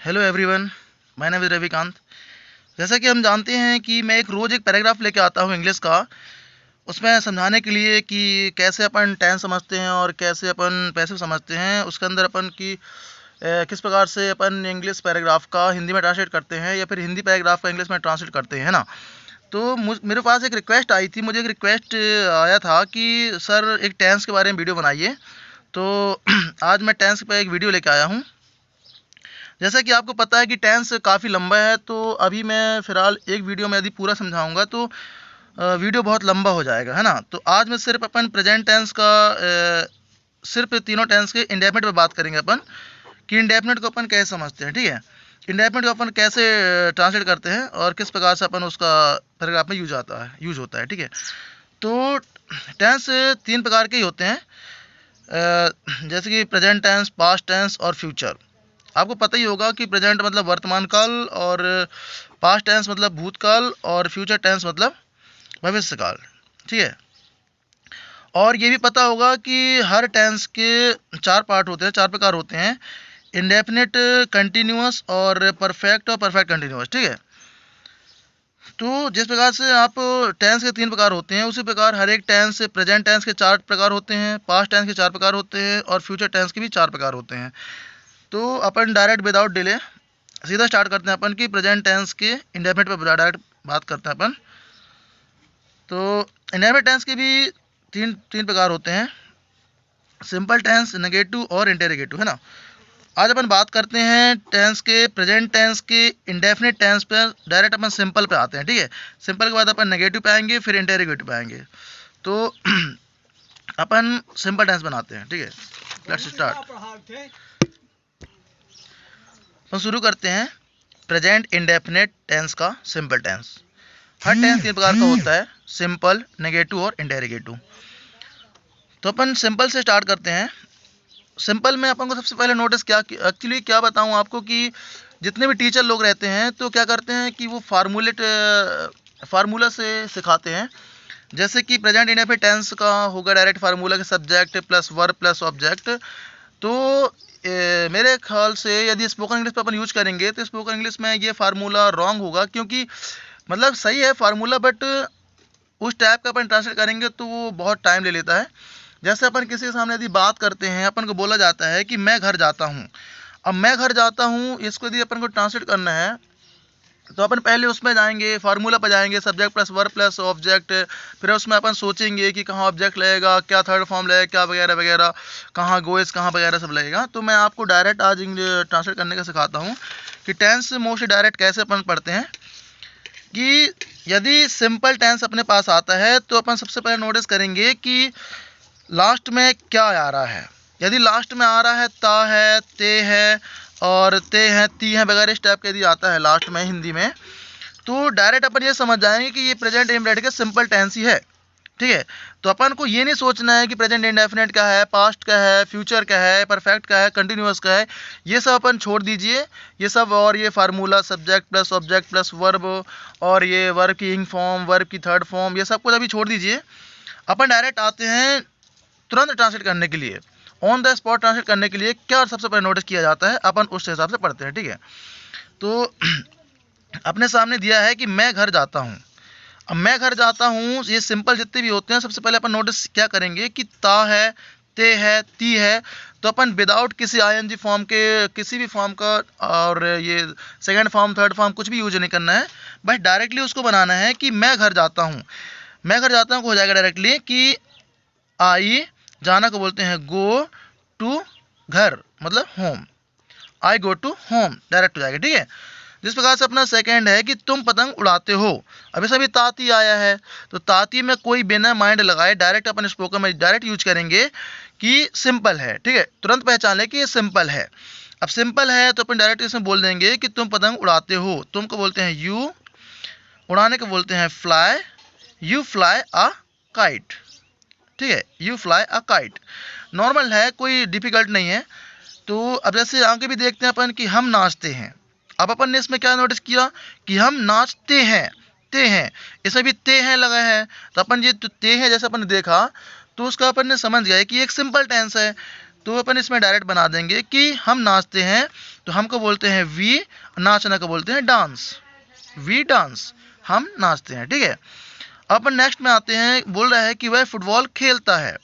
Hello everyone, my name is Ravikant. जैसा कि हम जानते हैं कि मैं एक रोज़ एक पैराग्राफ लेके आता हूँ इंग्लिश का, उसमें समझाने के लिए कि कैसे अपन टेंस समझते हैं और कैसे अपन पैसिव समझते हैं। उसके अंदर अपन की किस प्रकार से अपन इंग्लिश पैराग्राफ का हिंदी में ट्रांसलेट करते हैं या फिर हिंदी पैराग्राफ का इंग्लिश में ट्रांसलेट करते हैं, है ना। तो मेरे पास एक रिक्वेस्ट आई थी, मुझे एक रिक्वेस्ट आया था कि सर एक टेंस के बारे में वीडियो बनाइए। तो आज मैं टेंस पर एक वीडियो लेके आया हूँ। जैसा कि आपको पता है कि टेंस काफ़ी लंबा है, तो अभी मैं फ़िलहाल एक वीडियो में यदि पूरा समझाऊंगा तो वीडियो बहुत लंबा हो जाएगा, है ना। तो आज मैं सिर्फ अपन प्रेजेंट टेंस का सिर्फ तीनों टेंस के इंडेफिनिट पे बात करेंगे अपन, कि इंडेफिनिट को अपन कैसे समझते हैं, ठीक है। इंडेफिनिट को अपन कैसे ट्रांसलेट करते हैं और किस प्रकार से अपन उसका पैराग्राफ में यूज होता है, ठीक है। तो टेंस तीन प्रकार के ही होते हैं, जैसे कि प्रेजेंट टेंस, पास्ट टेंस और फ्यूचर। आपको पता ही होगा कि प्रेजेंट मतलब वर्तमान काल, और पास्ट टेंस मतलब भूतकाल, और फ्यूचर टेंस मतलब भविष्य काल, ठीक है। और ये भी पता होगा कि हर टेंस के चार पार्ट होते हैं, चार प्रकार होते हैं: इंडेफिनिट, कंटिन्यूअस और परफेक्ट कंटिन्यूअस, ठीक है। तो जिस प्रकार से आप टेंस के तीन प्रकार होते हैं, उसी प्रकार हर एक टेंस, प्रेजेंट टेंस के चार प्रकार होते हैं, पास्ट टेंस के चार प्रकार होते हैं और फ्यूचर टेंस के भी चार प्रकार होते हैं। तो अपन डायरेक्ट विदाउट डिले सीधा स्टार्ट करते हैं अपन की प्रेजेंट टेंस के इंडेफिनिट पर डायरेक्ट बात करते हैं अपन। तो इंडेफिनिट टेंस के भी तीन तीन प्रकार होते हैं: सिंपल टेंस, नेगेटिव और इंटेरोगेटिव, है ना। आज अपन बात करते हैं टेंस के, प्रेजेंट टेंस के इंडेफिनिट टेंस पर डायरेक्ट अपन सिंपल पे आते हैं, ठीक है। सिंपल के बाद अपन नेगेटिव पे आएंगे, फिर इंटेरोगेटिव पे आएंगे। तो अपन सिंपल टेंस बनाते हैं, ठीक है। Let's start. तो शुरू करते हैं प्रेजेंट इंडेफिनिट टेंस का सिंपल टेंस। हर टेंस तीन प्रकार का होता है: सिंपल, नेगेटिव और इंटेरोगेटिव। तो अपन सिंपल से स्टार्ट करते हैं। सिंपल में अपन को सबसे पहले नोटिस एक्चुअली क्या बताऊं आपको, कि जितने भी टीचर लोग रहते हैं तो क्या करते हैं कि वो फार्मूला से सिखाते हैं। जैसे कि प्रेजेंट इंडेफिनिट टेंस का होगा डायरेक्ट फार्मूला के subject plus verb plus object. तो मेरे ख्याल से यदि स्पोकन इंग्लिश पर अपन यूज करेंगे तो स्पोकन इंग्लिश में ये फार्मूला रॉन्ग होगा, क्योंकि मतलब सही है फार्मूला, बट उस टाइप का अपन ट्रांसलेट करेंगे तो वो बहुत टाइम ले लेता है। जैसे अपन किसी के सामने यदि बात करते हैं, अपन को बोला जाता है कि मैं घर जाता हूँ। अब मैं घर जाता हूँ, इसको यदि अपन को ट्रांसलेट करना है तो अपन पहले उसमें जाएंगे, फार्मूला पर जाएंगे, subject plus verb plus object. फिर उसमें अपन सोचेंगे कि कहाँ ऑब्जेक्ट लगेगा, क्या थर्ड फॉर्म लगेगा, क्या वगैरह वगैरह, कहाँ गोइस, कहाँ वगैरह सब लगेगा। तो मैं आपको डायरेक्ट आज ट्रांसलेट करने का सिखाता हूँ कि टेंस मोस्टली डायरेक्ट कैसे अपन पढ़ते हैं। कि यदि सिंपल टेंस अपने पास आता है तो अपन सबसे पहले नोटिस करेंगे कि लास्ट में क्या आ रहा है। यदि लास्ट में आ रहा है ता है, ते है और ते हैं, ती हैं वगैरह, इस टाइप का यदि आता है लास्ट में हिंदी में, तो डायरेक्ट अपन ये समझ जाएंगे कि ये प्रेजेंट इंडेफिनिट का सिंपल टेंस ही है, ठीक है। तो अपन को ये नहीं सोचना है कि प्रेजेंट इंडेफिनिट क्या है, पास्ट का है, फ्यूचर का है, परफेक्ट का है, कंटिन्यूअस का है, ये सब अपन छोड़ दीजिए। ये सब और ये formula, subject plus object plus verb, और ये वर्ब की इंग फॉर्म, वर्ब की थर्ड फॉर्म, ये सब कुछ अभी छोड़ दीजिए। अपन डायरेक्ट आते हैं तुरंत ट्रांसलेट करने के लिए, ऑन द स्पॉट ट्रांसलेट करने के लिए क्या सबसे पहले नोटिस किया जाता है, अपन उस हिसाब से पढ़ते हैं, ठीक है। तो अपने सामने दिया है कि मैं घर जाता हूँ। अब मैं घर जाता हूँ, ये सिंपल जितने भी होते हैं, सबसे पहले अपन नोटिस क्या करेंगे कि ता है, ते है, ती है। तो अपन विदाउट किसी आईएनजी फॉर्म के, किसी भी फॉर्म का, और ये सेकंड फॉर्म, थर्ड फॉर्म कुछ भी यूज नहीं करना है, बस डायरेक्टली उसको बनाना है कि मैं घर जाता हूँ। मैं घर जाता हूँ हो जाएगा डायरेक्टली कि आई, जाना को बोलते हैं गो टू, घर मतलब home, I go to home, direct हो जाएगा, ठीक है। जिस प्रकार से अपना सेकंड है कि तुम पतंग उड़ाते हो। अभी सभी ताती आया है, तो ताती में कोई बिना माइंड लगाए डायरेक्ट अपन स्पोकन में डायरेक्ट यूज करेंगे कि सिंपल है, ठीक है। तुरंत पहचान ले कि ये सिंपल है। अब सिंपल है तो अपन डायरेक्ट इसमें बोल देंगे कि तुम पतंग उड़ाते हो। तुम को बोलते हैं यू, उड़ाने को बोलते हैं fly, you fly a kite, ठीक है, you fly a kite. Normal है, कोई डिफिकल्ट नहीं है। तो अब जैसे आगे भी देखते हैं अपन कि हम नाचते हैं। अब अपन ने इसमें क्या नोटिस किया कि हम नाचते हैं, ते हैं, इसमें भी ते हैं लगा है। तो अपन ये ते हैं जैसे अपन ने देखा तो उसका अपन ने समझ गया कि एक सिंपल टेंस है। तो अपन इसमें डायरेक्ट बना देंगे कि हम नाचते हैं तो हमको बोलते हैं वी, नाचना को बोलते हैं डांस, वी डांस, हम नाचते हैं। ठीक है, अपन नेक्स्ट में आते हैं, बोल रहा है कि वह फुटबॉल खेलता है,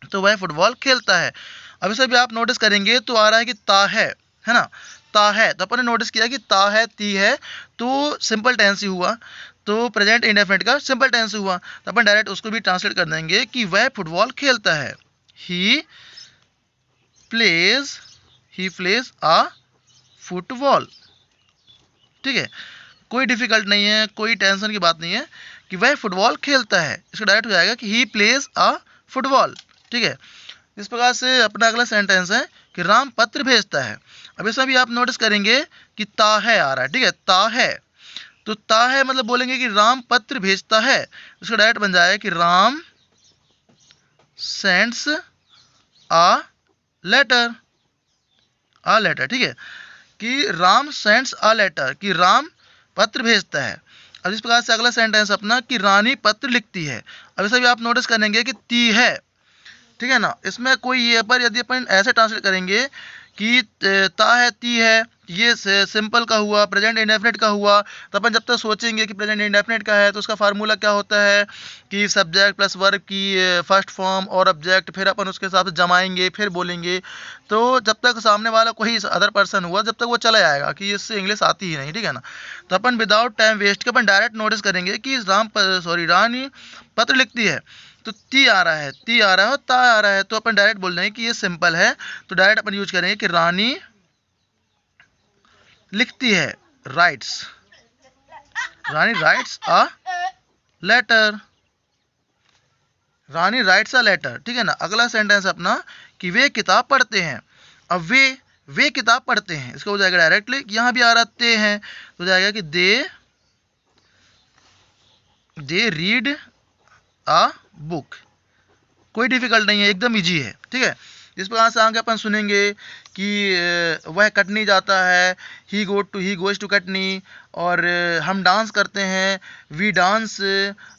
तो वह फुटबॉल खेलता है। अब इसे भी आप नोटिस करेंगे तो आ रहा है कि ता है ना, ता है, तो अपन ने नोटिस किया कि ता है, ती है, तो सिंपल टेंस ही हुआ, तो प्रेजेंट इंडेफिनिट का सिंपल टेंस हुआ, तो अपन डायरेक्ट उसको भी ट्रांसलेट कर देंगे कि वह फुटबॉल खेलता है, ही प्लेज अ फुटबॉल। ठीक है, कोई डिफिकल्ट नहीं है, कोई टेंशन की बात नहीं है कि वह फुटबॉल खेलता है, इसका डायरेक्ट हो जाएगा कि ही प्लेज अ फुटबॉल। ठीक है, इस प्रकार से अपना अगला सेंटेंस है कि राम पत्र भेजता है। अब इसमें भी आप नोटिस करेंगे कि ता है आ रहा है। ठीक है, ता है, तो ता है मतलब बोलेंगे कि राम पत्र भेजता है, इसका डायरेक्ट बन जाएगा कि राम सेंड्स अ लेटर, ठीक है, कि राम सेंड्स अ लेटर, कि राम पत्र भेजता है। अब इस प्रकार से अगला सेंटेंस अपना कि रानी पत्र लिखती है। अब इसे भी आप नोटिस करेंगे कि ती है, ठीक है ना, इसमें कोई ये पर यदि अपन ऐसे ट्रांसलेट करेंगे कि ता है, ती है, ये सिंपल का हुआ, प्रेजेंट इंडेफिनिट का हुआ, तो अपन जब तक सोचेंगे कि प्रेजेंट इंडेफिनिट का है तो उसका फार्मूला क्या होता है कि सब्जेक्ट प्लस वर्ब की फर्स्ट फॉर्म और ऑब्जेक्ट, फिर अपन उसके हिसाब से जमाएंगे, फिर बोलेंगे, तो जब तक सामने वाला कोई अदर पर्सन हुआ जब तक वो चला जाएगा कि इससे इंग्लिश आती ही नहीं। ठीक है ना, तो अपन विदाउट टाइम वेस्ट के अपन डायरेक्ट नोटिस करेंगे कि रानी पत्र लिखती है, तो ती आ रहा है, ती आ रहा है और ता आ रहा है, तो अपन डायरेक्ट बोल रहे हैं कि ये सिंपल है, तो डायरेक्ट अपन यूज करेंगे कि रानी लिखती है, writes, Rani writes a letter, Rani writes a letter. ठीक है ना, अगला सेंटेंस अपना कि वे किताब पढ़ते हैं। अब वे किताब पढ़ते हैं, इसका हो जाएगा डायरेक्टली, यहां भी आ रहा ते हैं, तो हो जाएगा कि दे रीड अ बुक। कोई डिफिकल्ट नहीं है, एकदम इजी है। ठीक है, इस प्रकार से आगे अपन सुनेंगे कि वह कटनी जाता है, ही गोज टू कटनी, और हम डांस करते हैं, वी डांस,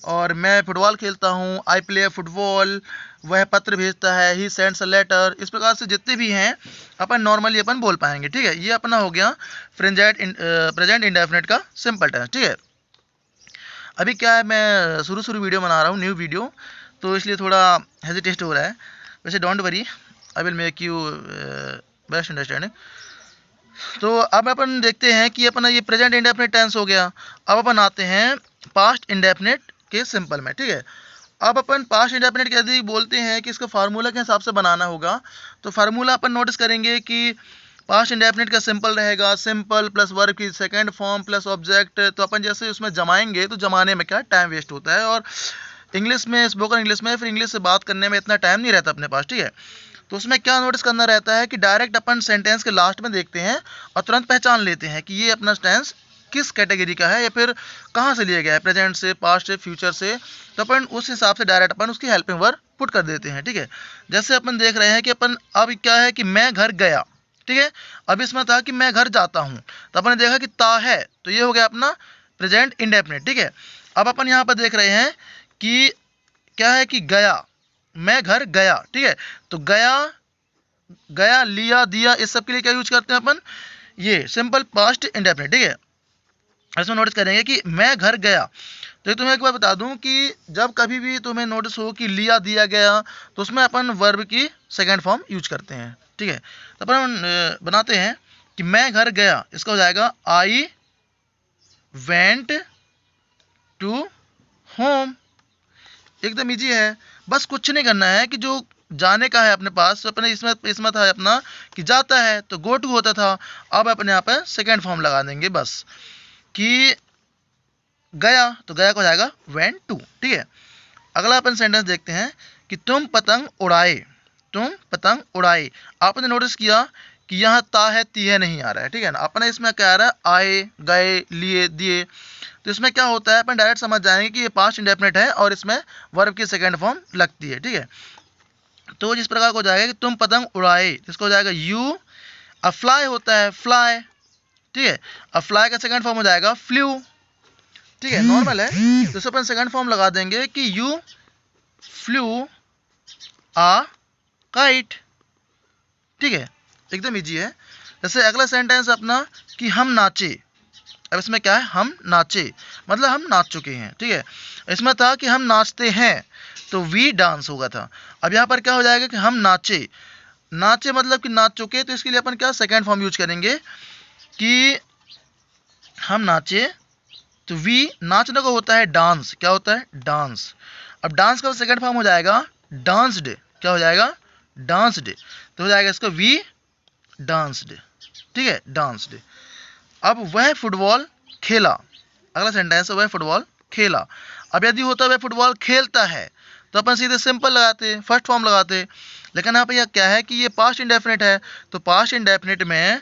और मैं फुटबॉल खेलता हूँ, आई प्ले फुटबॉल, वह पत्र भेजता है, ही सेंड्स अ लेटर। इस प्रकार से जितने भी हैं अपन नॉर्मली अपन बोल पाएंगे। ठीक है, ये अपना हो गया प्रेजेंट इंडेफिनिट का सिंपल टेंस। ठीक है, अभी क्या है, मैं शुरू वीडियो बना रहा हूँ, न्यू वीडियो, तो इसलिए थोड़ा हेजिटेट हो रहा है। वैसे don't worry, I will make you best understanding. तो अब अपन देखते हैं कि अपना ये प्रेजेंट इंडेफिनिट टेंस हो गया। अब अपन आते हैं पास्ट इंडेफिनिट के सिंपल में। ठीक है, अब अपन पास्ट इंडेफिनिट यदि बोलते हैं कि इसको फार्मूला के हिसाब से बनाना होगा, तो फार्मूला अपन नोटिस करेंगे कि पास्ट इंडेफिनिट का सिंपल रहेगा, सिंपल प्लस वर्ब की सेकंड फॉर्म प्लस ऑब्जेक्ट, तो अपन जैसे उसमें जमाएंगे तो जमाने में क्या टाइम वेस्ट होता है, और इंग्लिश में, स्पोकन इंग्लिश में फिर इंग्लिश से बात करने में इतना टाइम नहीं रहता अपने पास। ठीक है, तो उसमें क्या नोटिस करना रहता है कि डायरेक्ट अपन सेंटेंस के लास्ट में देखते हैं और तुरंत पहचान लेते हैं कि ये अपना टेंस किस कैटेगरी का है या फिर कहाँ से लिया गया है, प्रेजेंट से, पास्ट से, फ्यूचर से, तो अपन उस हिसाब से डायरेक्ट अपन उसकी हेल्पिंग वर्ब पुट कर देते हैं। ठीक है, जैसे अपन देख रहे हैं कि अपन अब क्या है कि मैं घर गया। ठीक है, अब इसमें था कि मैं घर जाता हूँ, तो अपन ने देखा कि ता है, तो ये हो गया अपना प्रेजेंट इंडेफिनिट। ठीक है, अब अपन यहाँ पर देख रहे हैं कि क्या है कि गया, मैं घर गया। ठीक है, तो गया, लिया, दिया, इस सब के लिए क्या यूज करते हैं अपन, ये सिंपल पास्ट इंडेफिनिट। ठीक है, इसमें नोटिस करेंगे कि मैं घर गया, तो तुम्हें एक बार बता दूं कि जब कभी भी तुम्हें नोटिस हो कि लिया, दिया गया, तो उसमें अपन वर्ब की सेकंड फॉर्म यूज करते हैं। ठीक है, तो अपन बनाते हैं कि मैं घर गया, इसका हो जाएगा आई वेंट टू होम। एकदम इजी है, बस कुछ नहीं करना है कि जो जाने का है अपने पास, तो अपने इसमें था अपना कि जाता है तो गो टू होता था, अब अपने यहाँ पे सेकेंड फॉर्म लगा देंगे बस कि गया, तो गया को जाएगा वेंट टू। ठीक है, अगला अपन सेंटेंस देखते हैं कि तुम पतंग उड़ाए, तुम पतंग उड़ाए। आपने नोटिस किया कि यहाँ ता है, ती है नहीं आ रहा है। ठीक है ना, अपने इसमें क्या आ रहा है, आए, गए, लिए, दिए, तो इसमें क्या होता है अपन डायरेक्ट समझ जाएंगे कि ये पास्ट इंडेफिनिट है और इसमें वर्ब की सेकंड फॉर्म लगती है। ठीक है, तो जिस प्रकार को हो जाएगा कि तुम पतंग उड़ाए, इसको हो जाएगा यू, अफ्लाई होता है फ्लाई। ठीक है, अफ्लाई का सेकंड फॉर्म हो जाएगा फ्लू। ठीक है, नॉर्मल है, तो इसे अपन सेकंड फॉर्म लगा देंगे कि यू फ्लू आ काइट। ठीक है, एकदम इजी है। जैसे अगला सेंटेंस अपना कि हम नाचे, अब इसमें क्या है, हम नाचे मतलब हम नाच चुके हैं, ठीक है। इसमें था कि हम नाचते हैं, तो वी डांस होगा था। अब यहाँ पर क्या हो जाएगा कि हम नाचे, नाचे मतलब कि नाच चुके, तो इसके लिए अपन क्या सेकेंड फॉर्म यूज करेंगे कि हम नाचे, तो वी नाचने को होता है डांस, क्या होता है, डांस। अब डांस का सेकेंड फॉर्म हो जाएगा डांस्ड, क्या हो जाएगा, डांस्ड, तो हो जाएगा इसका वी डांस्ड, ठीक है, डांस्ड। अब वह फुटबॉल खेला, अगला सेंटेंस है वह फुटबॉल खेला। अब यदि होता है वह फुटबॉल खेलता है, तो अपन सीधे सिंपल लगाते, फर्स्ट फॉर्म लगाते, लेकिन यहाँ पे यह क्या है कि ये पास्ट इंडेफिनिट है, तो पास्ट इंडेफिनिट में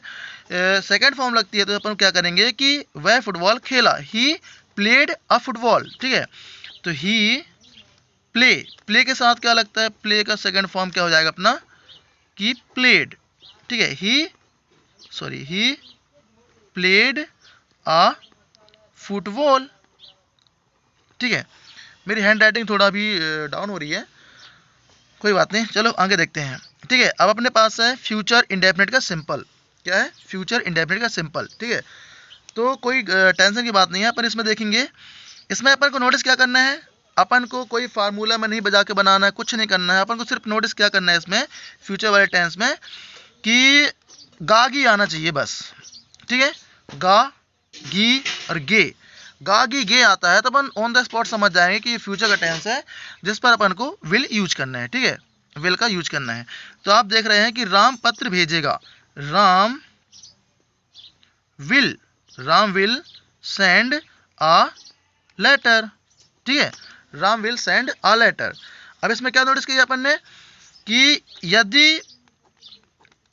सेकंड फॉर्म लगती है, तो अपन क्या करेंगे कि वह फुटबॉल खेला, ही प्लेड अ फुटबॉल, ठीक है। तो ही प्ले, प्ले के साथ क्या लगता है, प्ले का सेकंड फॉर्म क्या हो जाएगा अपना कि प्लेड, ठीक है, ही प्लेड अ फुटबॉल, ठीक है। मेरी हैंड राइटिंग थोड़ा भी डाउन हो रही है, कोई बात नहीं, चलो आगे देखते हैं, ठीक है। अब अपने पास है फ्यूचर इंडेफिनिट का सिंपल, क्या है, फ्यूचर इंडेफिनिट का सिंपल, ठीक है। तो कोई टेंशन की बात नहीं है, अपन इसमें देखेंगे। इसमें अपन को नोटिस क्या करना है, अपन को कोई फार्मूला में नहीं बजा के बनाना है, कुछ नहीं करना है, अपन को सिर्फ नोटिस क्या करना है इसमें फ्यूचर वाले टेंस में कि गा गी आना चाहिए बस, ठीक है। गा गी और गे, गा गी गे आता है तो अपन ऑन द स्पॉट समझ जाएंगे कि ये फ्यूचर का टेंस है जिस पर अपन को विल यूज करना है, ठीक है, विल का यूज करना है। तो आप देख रहे हैं कि राम पत्र भेजेगा, Ram will send a letter, ठीक है, Ram will send a letter. अब इसमें क्या नोटिस किया अपन ने कि यदि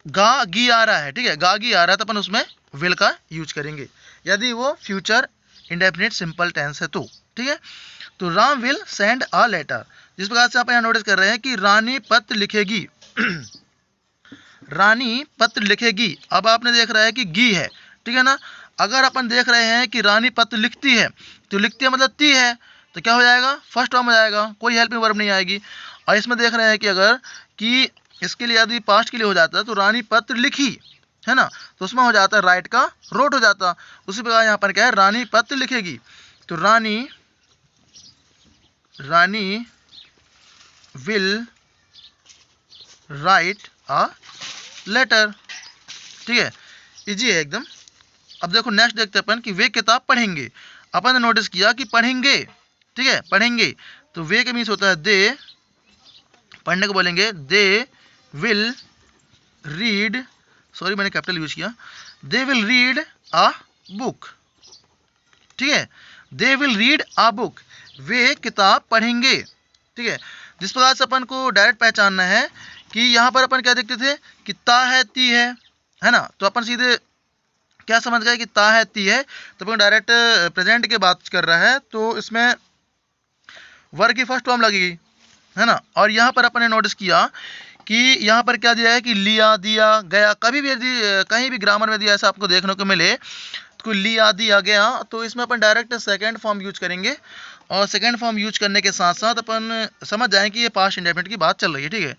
गा गी आ रहा है, ठीक है, गा गी आ रहा है तो अपन उसमें विल का यूज करेंगे, यदि वो फ्यूचर इंडेफिनिट सिंपल टेंस है तो, ठीक है। तो Ram will send a letter, जिस प्रकार से आप यहाँ नोटिस कर रहे हैं कि रानी पत्र लिखेगी रानी पत्र लिखेगी। अब आपने देख रहा है कि गी है, ठीक है ना। अगर अपन देख रहे हैं कि रानी पत्र लिखती है, तो लिखती है मतलब ती है, तो क्या हो जाएगा, फर्स्ट फॉर्म हो जाएगा, कोई हेल्पिंग वर्ब नहीं आएगी। और इसमें देख रहे हैं कि अगर कि इसके लिए यदि पास्ट के लिए हो जाता है तो रानी पत्र लिखी, है ना, तो उसमें हो जाता है राइट का रोट हो जाता। उसी प्रकार यहाँ पर क्या है, रानी पत्र लिखेगी, तो रानी विल राइट अ लेटर, ठीक है, इजी है एकदम। अब देखो नेक्स्ट देखते हैं अपन कि वे किताब पढ़ेंगे। अपन ने नोटिस किया कि पढ़ेंगे, ठीक है, पढ़ेंगे, तो वे के मीन्स होता है दे, पढ़ने को बोलेंगे दे विल रीड, सॉरी मैंने कैपिटल यूज किया, they will read a book, ठीक है, they will read a book, वे किताब पढ़ेंगे, ठीक है। जिस प्रकार से अपन को डायरेक्ट पहचानना है कि यहाँ पर अपन क्या देखते थे कि ता है ती है ना, तो अपन सीधे क्या समझ गए कि ता है ती है, तो अपन डायरेक्ट प्रेजेंट की बात कर रहा है, तो इसमें वर्ग की फर्स्ट फॉर्म लगेगी, है ना। और यहाँ पर अपन ने नोटिस किया कि यहाँ पर क्या दिया है कि लिया, दिया, गया, कभी भी यदि कहीं भी ग्रामर में दिया ऐसा आपको देखने को मिले तो लिया, दिया, गया, तो इसमें अपन डायरेक्ट सेकंड फॉर्म यूज करेंगे, और सेकंड फॉर्म यूज करने के साथ साथ अपन समझ जाएं कि ये पास्ट इंडेफिनिट की बात चल रही है, ठीक है।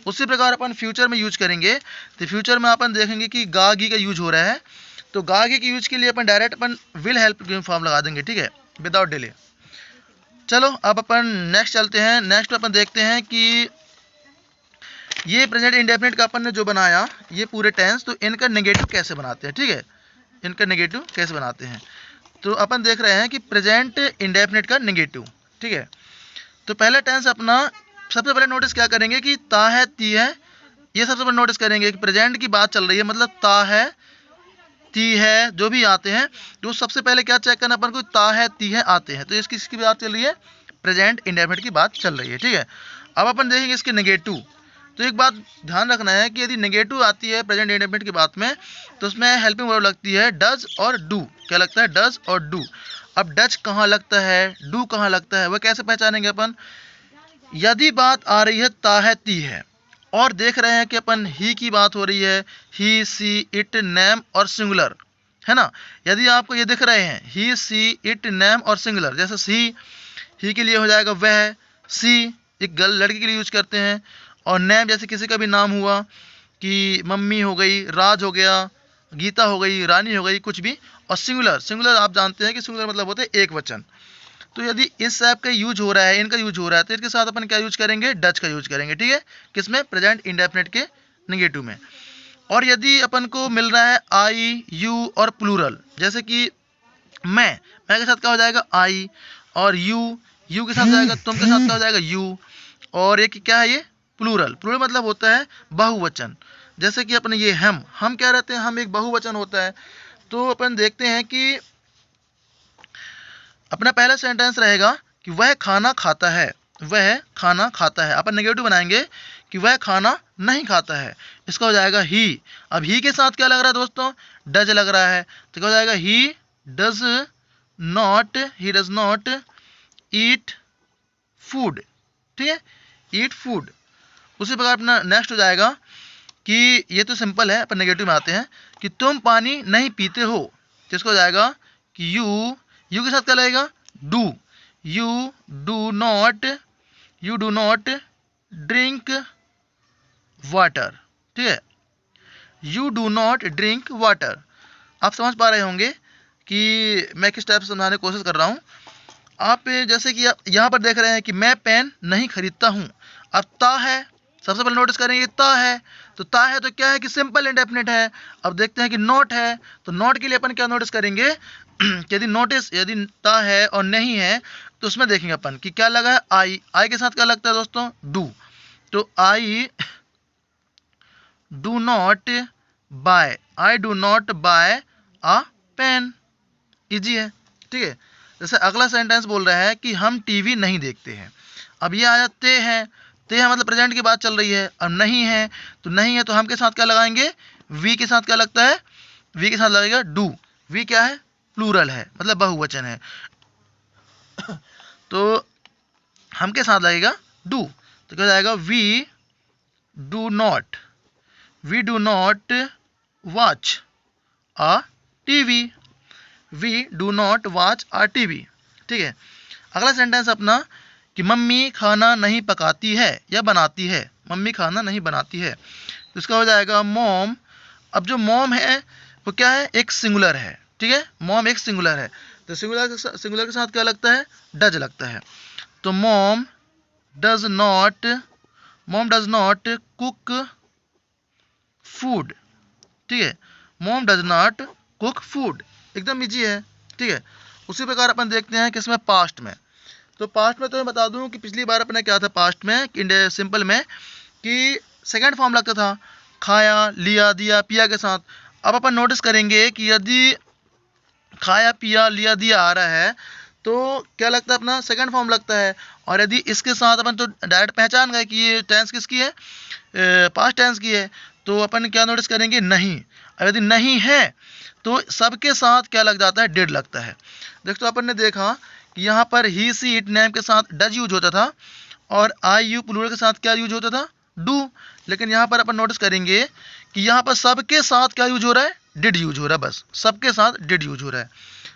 उसी प्रकार अपन फ्यूचर में यूज करेंगे, तो फ्यूचर में अपन देखेंगे कि गा गी का यूज हो रहा है, तो गा गी के यूज के लिए अपन डायरेक्ट अपन विल हेल्प फॉर्म लगा देंगे, ठीक है, विदाउट डिले। चलो अब अपन नेक्स्ट चलते हैं। नेक्स्ट अपन देखते हैं कि ये प्रेजेंट इंडेफिनिट का अपन ने जो बनाया ये पूरे टेंस, तो इनका नेगेटिव कैसे बनाते हैं, ठीक है, इनका नेगेटिव कैसे बनाते हैं। तो अपन देख रहे हैं कि प्रेजेंट इंडेफिनिट का नेगेटिव, ठीक है। तो पहला टेंस अपना सबसे पहले नोटिस क्या करेंगे कि ता है ती है, ये सबसे पहले नोटिस करेंगे कि प्रेजेंट की बात चल रही है, मतलब ता है ती है जो भी आते हैं, तो सबसे पहले क्या चेक करना अपन को, ता है ती है आते हैं, तो इसकी बात चल रही है, प्रेजेंट इंडेफिनिट की बात चल रही है, ठीक है। अब अपन देखेंगे इसके नेगेटिव। तो एक बात ध्यान रखना है कि यदि नेगेटिव आती है प्रेजेंट इंडेफिनिट की बात में, तो उसमें हेल्पिंग वर्ब लगती है डज और डू, क्या लगता है, डज और डू। अब डज कहाँ लगता है, डू कहाँ लगता है, वह कैसे पहचानेंगे अपन, यदि बात आ रही है ता है ती है और देख रहे हैं कि अपन ही की बात हो रही है, ही, सी, इट, नेम और सिंगुलर, है ना। यदि आपको ये दिख रहे हैं ही, सी, इट, नेम और सिंगुलर, जैसे सी ही के लिए हो जाएगा वह, सी एक गर्ल लड़की के लिए यूज करते हैं, और नेम जैसे किसी का भी नाम हुआ, कि मम्मी हो गई, राज हो गया, गीता हो गई, रानी हो गई, कुछ भी। और सिंगुलर, सिंगुलर आप जानते हैं कि सिंगुलर मतलब होता है एक वचन। तो यदि इस ऐप का यूज हो रहा है, इनका यूज हो रहा है, तो इसके साथ अपन क्या यूज करेंगे, डज का यूज करेंगे, ठीक है, किसमें, प्रेजेंट इंडेफिनिट के नेगेटिव में। और यदि अपन को मिल रहा है आई, यू और प्लूरल, जैसे कि मैं के साथ क्या हो जाएगा आई, और यू के साथ जाएगा, तुम के साथ क्या हो जाएगा यू, और एक क्या है ये प्लूरल। प्लूरल मतलब होता है बहुवचन। जैसे कि अपने ये हम क्या रहते हैं, हम एक बहुवचन होता है। तो अपन देखते हैं कि अपना पहला सेंटेंस रहेगा कि वह खाना खाता है, वह खाना खाता है। अपन नेगेटिव बनाएंगे कि वह खाना नहीं खाता है, इसका हो जाएगा ही। अब ही के साथ क्या लग रहा है दोस्तों, डज लग रहा है, तो क्या हो जाएगा he does not eat food, ठीक है, ईट फूड। उसी प्रकार अपना नेक्स्ट हो जाएगा कि ये तो सिंपल है, अपन नेगेटिव में आते हैं कि तुम पानी नहीं पीते हो, तो इसका हो जाएगा कि यू के साथ क्या लगेगा, do, you do not drink water, ठीक है, you do not drink water. आप समझ पा रहे होंगे कि मैं किस टाइप से समझाने की कोशिश कर रहा हूँ। आप जैसे कि आप यहाँ पर देख रहे हैं कि मैं पेन नहीं खरीदता हूँ। अब ता है, सबसे पहले नोटिस करेंगे ता है, तो ता है तो क्या है कि सिंपल इंडेफिनिट है। अब देखते हैं कि नॉट है, तो नॉट के लिए अपन क्या नोटिस करेंगे यदि ता है और नहीं है, तो उसमें देखेंगे अपन कि क्या लगा है आई के साथ क्या लगता है दोस्तों, डू। तो I do not buy a pen, easy है, ठीक है। जैसे अगला सेंटेंस बोल रहा है कि हम टीवी नहीं देखते हैं। अब ये आया ते है मतलब प्रेजेंट की बात चल रही है। अब नहीं है तो हम के साथ क्या लगाएंगे, वी के साथ क्या लगता है, वी के साथ लगेगा डू। वी क्या है, प्लूरल है, मतलब बहुवचन है। तो हम के साथ लगेगा डू, तो क्या जाएगा we do not watch a TV, we do not watch a TV, ठीक है। अगला सेंटेंस अपना कि मम्मी खाना नहीं पकाती है या बनाती है, मम्मी खाना नहीं बनाती है, तो इसका हो जाएगा मॉम। अब जो मॉम है वो क्या है, एक सिंगुलर है, ठीक है, मॉम एक सिंगुलर है, तो सिंगुलर के साथ क्या लगता है, डज लगता है। तो mom does not cook food, ठीक है, mom does not cook food, एकदम इजी है, ठीक है। उसी प्रकार अपन देखते हैं किसमें, पास्ट में। तो पास्ट में तो मैं बता दूं कि पिछली बार अपने क्या था पास्ट में, सिंपल में, कि सेकंड फॉर्म लगता था खाया, लिया, दिया, पिया के साथ। अब अपन नोटिस करेंगे कि यदि खाया, पिया, लिया, दिया आ रहा है, तो क्या लगता है अपना, सेकंड फॉर्म लगता है। और यदि इसके साथ अपन तो डायरेक्ट पहचान गए कि ये टेंस किसकी है, पास्ट टेंस की है, तो अपन क्या नोटिस करेंगे, नहीं। अब यदि नहीं है तो सबके साथ क्या लग जाता है, डिड लगता है। देखो अपन ने देखा कि यहाँ पर ही सी इट नेम के साथ डज यूज होता था, और आई यू प्लूरल के साथ क्या यूज होता था, डू। लेकिन यहाँ पर अपन नोटिस करेंगे कि यहाँ पर सबके साथ क्या यूज हो रहा है, डिड यूज हो रहा है, बस सबके साथ डिड यूज हो रहा है।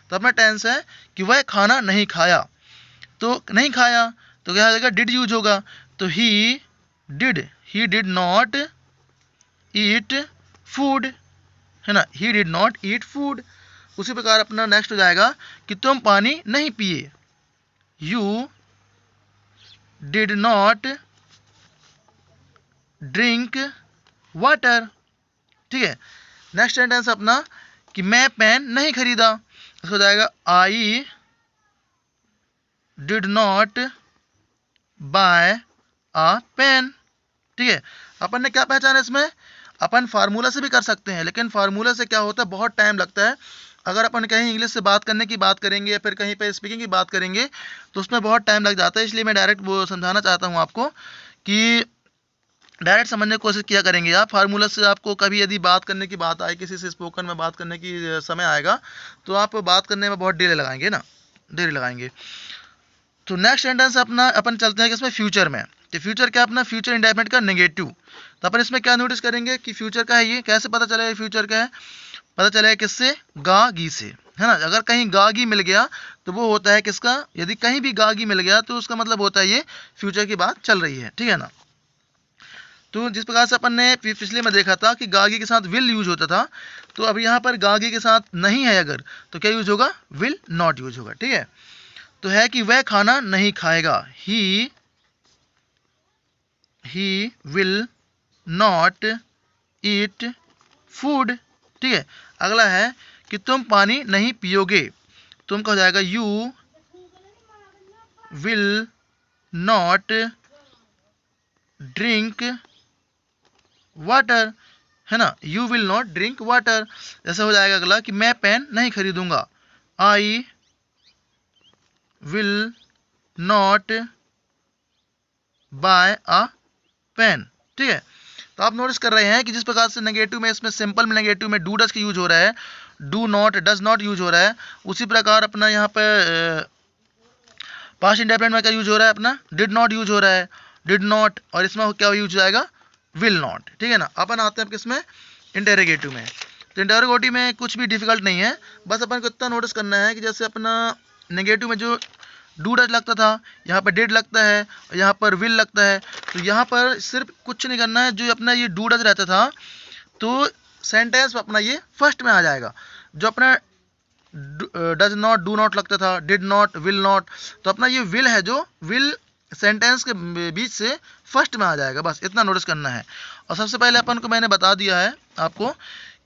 तो अपना टेंस है कि वह खाना नहीं खाया, तो नहीं खाया तो क्या होगा, डिड यूज होगा। तो he did not eat food, है ना, he did not eat food. उसी प्रकार अपना नेक्स्ट हो जाएगा कि तुम पानी नहीं पिए, you did not drink water, ठीक है। नेक्स्ट सेंटेंस अपना कि मैं पेन नहीं खरीदा, इसको हो जाएगा I did not buy a pen, ठीक है। अपन ने क्या पहचाना इसमें, अपन फार्मूला से भी कर सकते हैं, लेकिन फार्मूला से क्या होता है, बहुत टाइम लगता है। अगर अपन कहीं इंग्लिश से बात करने की बात करेंगे या फिर कहीं पे स्पीकिंग की बात करेंगे तो उसमें बहुत टाइम लग जाता है। इसलिए मैं डायरेक्ट वो समझाना चाहता हूँ आपको कि डायरेक्ट समझने की कोशिश किया करेंगे आप। फार्मूला से आपको कभी यदि बात करने की बात आए, किसी से स्पोकन में बात करने की समय आएगा, तो आप बात करने में बहुत देर लगाएंगे। तो नेक्स्ट सेंटेंस अपना अपन चलते हैं कि इसमें फ्यूचर में। तो फ्यूचर क्या अपना, फ्यूचर इंडेफिनिट का नेगेटिव। तो अपन इसमें क्या नोटिस करेंगे कि फ्यूचर का है, ये कैसे पता चलेगा फ्यूचर का है, पता चलेगा किससे, गा गी से, है ना। अगर कहीं गा गी मिल गया तो वो होता है किसका, यदि कहीं भी गा गी मिल गया तो उसका मतलब होता है ये फ्यूचर की बात चल रही है, ठीक है ना। तो जिस प्रकार से अपन ने पिछले में देखा था कि गागी के साथ विल यूज होता था, तो अब यहाँ पर गागी के साथ नहीं है अगर, तो क्या यूज होगा, विल नॉट यूज होगा। ठीक है, तो है कि वह खाना नहीं खाएगा, he will not eat food. ठीक है, अगला है कि तुम पानी नहीं पियोगे, तुम का हो जाएगा you will not drink water, है ना, you will not drink water. जैसे हो जाएगा अगला कि मैं पेन नहीं खरीदूंगा, I will not buy a pen. ठीक है, तो आप नोटिस कर रहे हैं कि जिस प्रकार से नेगेटिव में, इसमें सिंपल में नेगेटिव में डू डज का यूज हो रहा है, do not does not use हो रहा है, उसी प्रकार अपना यहाँ पे पास्ट इंडेफिनिट में क्या यूज हो रहा है, अपना डिड नॉट यूज हो रहा है, डिड नॉट, और इसमें क्या यूज हो जाएगा, विल नॉट। ठीक है ना, अपन आते हैं किसमें, इंटेरोगेटिव में। तो इंटेरोगेटिव में कुछ भी डिफिकल्ट नहीं है, बस अपन को इतना नोटिस करना है कि जैसे अपना नेगेटिव में जो डू डज लगता था, यहाँ पर डिड लगता है, यहाँ पर विल लगता है, तो यहाँ पर सिर्फ कुछ नहीं करना है, जो अपना ये डू डज रहता था तो सेंटेंस अपना ये फर्स्ट में आ जाएगा। जो अपना डज नॉट डू नॉट लगता था, डिड नॉट विल नॉट, तो अपना ये विल है, जो विल सेंटेंस के बीच से फर्स्ट में आ जाएगा, बस इतना नोटिस करना है। और सबसे पहले अपन को मैंने बता दिया है आपको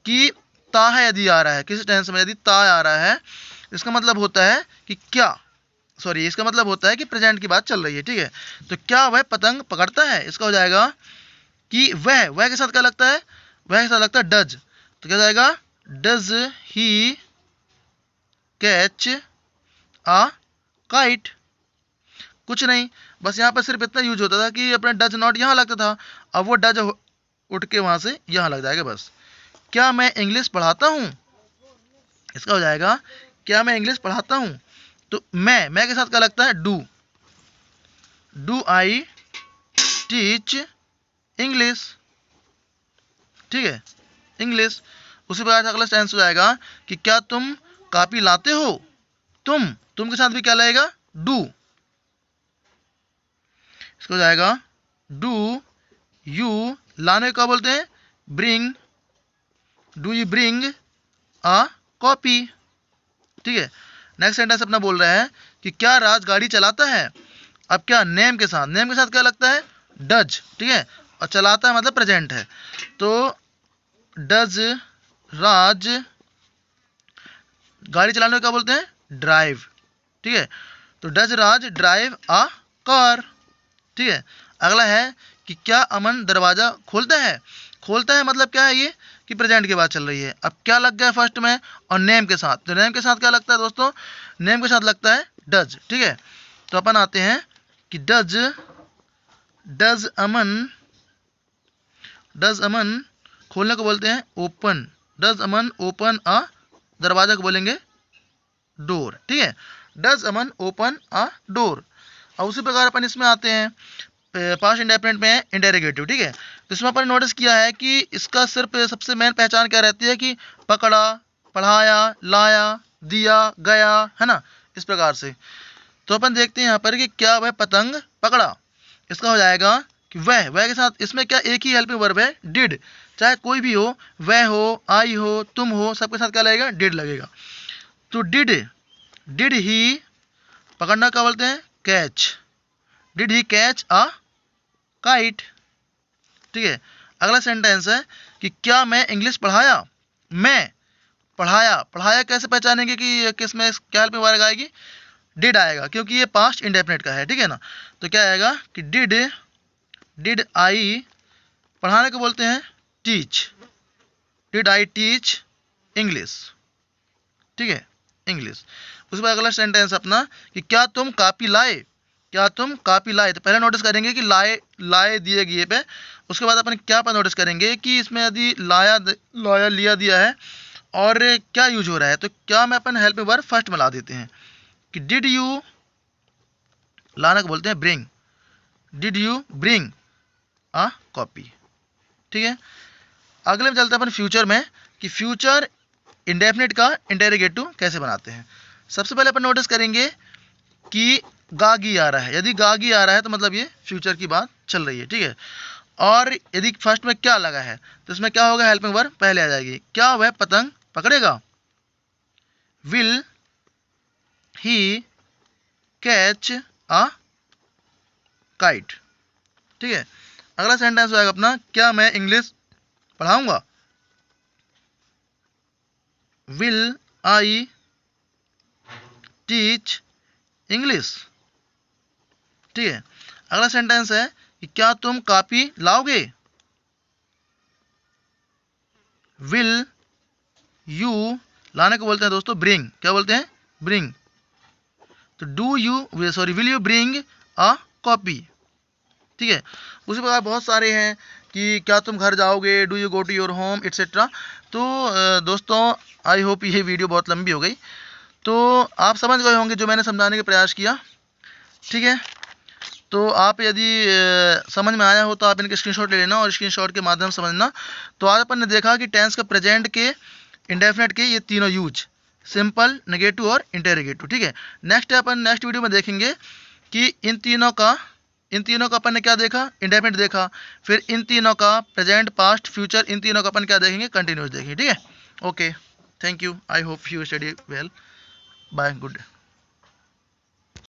कि ता है यदि आ रहा है, किसी टेंस में यदि ता आ रहा है, इसका मतलब होता है कि क्या, सॉरी इसका मतलब होता है कि प्रेजेंट की बात चल रही है। ठीक है, तो क्या वह पतंग पकड़ता है, इसका हो जाएगा कि वह के साथ क्या लगता है, वह के साथ लगता है डज, तो क्या जाएगा, does he catch a kite. कुछ नहीं, बस यहाँ पर सिर्फ इतना यूज होता था कि अपना डज नॉट यहाँ लगता था, अब वो डज उठ के वहाँ से यहाँ लग जाएगा बस। क्या मैं इंग्लिश पढ़ाता हूँ, इसका हो जाएगा क्या मैं इंग्लिश पढ़ाता हूँ, तो मैं के साथ क्या लगता है, डू आई टीच इंग्लिश। ठीक है, इंग्लिश। उसी प्रकार से अगला टेंस हो जाएगा कि क्या तुम कॉपी लाते हो, तुम के साथ भी क्या लगेगा, डू, इसको हो जाएगा डू यू, लाने का बोलते हैं bring, do you bring a copy. ठीक है, नेक्स्ट सेंटेंस अपना बोल रहा है कि क्या राज गाड़ी चलाता है, अब क्या नेम के साथ क्या लगता है, डज। ठीक है, और चलाता है मतलब प्रेजेंट है, तो डज राज गाड़ी चलाने का बोलते हैं ड्राइव। ठीक है, तो does Raj drive a car. ठीक है, अगला है कि क्या अमन दरवाजा खोलता है मतलब क्या है ये, कि प्रेजेंट की बात चल रही है। अब क्या लग गया फर्स्ट में, और नेम के साथ, तो नेम के साथ क्या लगता है दोस्तों, नेम के साथ लगता है डज। ठीक है, तो अपन आते हैं कि डज अमन खोलने को बोलते हैं open, does Aman open a, दरवाजा को बोलेंगे डोर। ठीक है, does Aman open a door. और उसी प्रकार अपन इसमें आते हैं पास्ट इंडेफिनिट में इंटेरोगेटिव। ठीक है, तो इसमें अपन नोटिस किया है कि इसका सिर्फ सबसे मेन पहचान क्या रहती है कि पकड़ा, पढ़ाया, लाया, दिया, गया, है ना, इस प्रकार से। तो अपन देखते हैं यहाँ पर कि क्या वह पतंग पकड़ा, इसका हो जाएगा कि वह के साथ इसमें क्या एक ही हेल्पिंग वर्ब है, डिड, चाहे कोई भी हो, वह हो, आई हो, तुम हो, सबके साथ क्या लगेगा, डिड लगेगा। तो डिड ही, पकड़ना क्या बोलते हैं, catch, did he catch a kite. ठीक है, अगला सेंटेंस है कि क्या मैं इंग्लिश पढ़ाया, मैं पढ़ाया कैसे पहचानेंगे कि किस में क्या हेल्पिंग वर्ब आएगी, डिड आएगा, क्योंकि ये पास्ट इंडेफिनिट का है। ठीक है ना, तो क्या आएगा कि डिड आई, पढ़ाने को बोलते हैं teach, did I teach English. ठीक है, इंग्लिश। उसके बाद अगला सेंटेंस अपना कि क्या तुम कॉपी लाए, तो पहले नोटिस करेंगे कि लाए दिए गए पे, उसके बाद अपन क्या पर नोटिस करेंगे कि इसमें यदि लाया लिया दिया है और क्या यूज हो रहा है, तो क्या में अपन हेल्पिंग वर्ब फर्स्ट में ला देते हैं कि डिड यू, लाना को बोलते हैं bring, did you bring a copy. ठीक है, अगले में चलते हैं अपन फ्यूचर में कि फ्यूचर इंडेफिनिट का इंटेरोगेटिव कैसे बनाते हैं। सबसे पहले अपन नोटिस करेंगे कि गागी आ रहा है, यदि गागी आ रहा है तो मतलब ये फ्यूचर की बात चल रही है। ठीक है, और यदि फर्स्ट में क्या लगा है तो इसमें क्या होगा, हेल्पिंग वर्ब पहले आ जाएगी। क्या वह पतंग पकड़ेगा? Will he catch a kite. ठीक है, अगला सेंटेंस हो जाएगा अपना, क्या मैं इंग्लिश पढ़ाऊंगा? Will I teach English. ठीक है, अगला सेंटेंस है कि क्या तुम कॉपी लाओगे? विल यू, लाने को बोलते हैं दोस्तों ब्रिंग, क्या बोलते हैं? ब्रिंग। तो will you bring a copy. ठीक है, उसी प्रकार बहुत सारे हैं कि क्या तुम घर जाओगे, do you go to your home, etcetera. तो दोस्तों आई होप ये वीडियो बहुत लंबी हो गई, तो आप समझ गए होंगे जो मैंने समझाने का प्रयास किया। ठीक है, तो आप यदि समझ में आया हो तो आप इनके स्क्रीनशॉट ले लेना और स्क्रीनशॉट के माध्यम से समझना। तो आज अपन ने देखा कि टेंस का प्रेजेंट के, इंडेफिनेट के ये तीनों यूज, सिंपल, नेगेटिव और इंटेरोगेटिव। ठीक है, अपन नेक्स्ट वीडियो में देखेंगे कि इन तीनों का अपन ने क्या देखा, इंडेफिनेट देखा, फिर इन तीनों का प्रेजेंट, पास्ट, फ्यूचर, इन तीनों का अपन क्या देखेंगे, कंटिन्यूस देखेंगे। ठीक है, okay, thank you, I hope you study well, bye, good day.